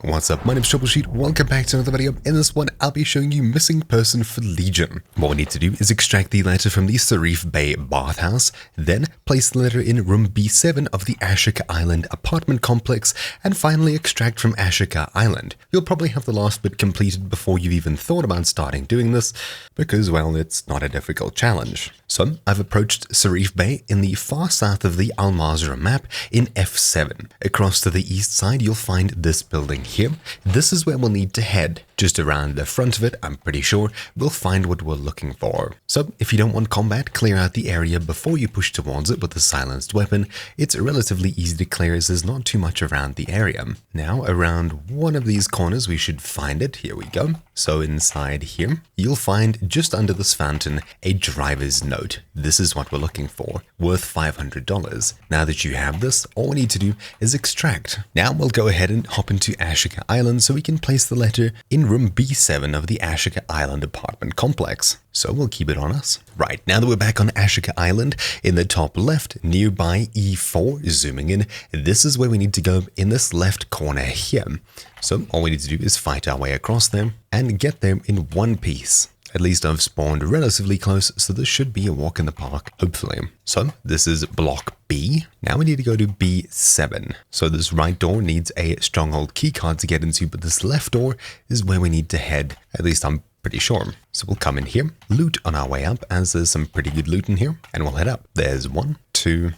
What's up, my name's Troubleshoot, welcome back to another video. In this one, I'll be showing you Missing Person for Legion. What we need to do is extract the letter from the Sarrif Bay bathhouse, then place the letter in room B7 of the Ashika Island apartment complex, and finally extract from Ashika Island. You'll probably have the last bit completed before you've even thought about starting doing this, because, well, it's not a difficult challenge. So, I've approached Sarrif Bay in the far south of the Al Mazrah map in F7. Across to the east side, you'll find this building here. This is where we'll need to head. Just around the front of it, I'm pretty sure, we'll find what we're looking for. So, if you don't want combat, clear out the area before you push towards it with a silenced weapon. It's relatively easy to clear as there's not too much around the area. Now, around one of these corners, we should find it. Here we go. So inside here, you'll find just under this fountain a driver's note. This is what we're looking for, worth $500. Now that you have this, all we need to do is extract. Now we'll go ahead and hop into Ashika Island so we can place the letter in room B7 of the Ashika Island apartment complex. So we'll keep it on us. Right, now that we're back on Ashika Island, in the top left, nearby E4, zooming in, this is where we need to go in this left corner here. So all we need to do is fight our way across there and get there in one piece. At least I've spawned relatively close, so this should be a walk in the park, hopefully. So this is block B. Now we need to go to B7. So this right door needs a stronghold keycard to get into, but this left door is where we need to head. At least I'm pretty sure. So we'll come in here, loot on our way up, as there's some pretty good loot in here, and we'll head up. There's 1, 2,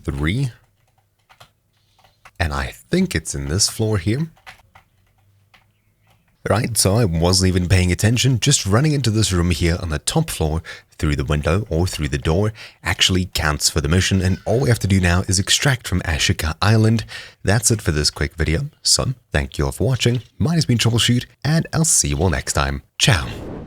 3, and I think it's in this floor here. Right, so I wasn't even paying attention, just running into this room here on the top floor through the window or through the door actually counts for the mission, and all we have to do now is extract from Ashika Island. That's it for this quick video, so thank you all for watching. Mine has been Troubleshoot, and I'll see you all next time. Ciao!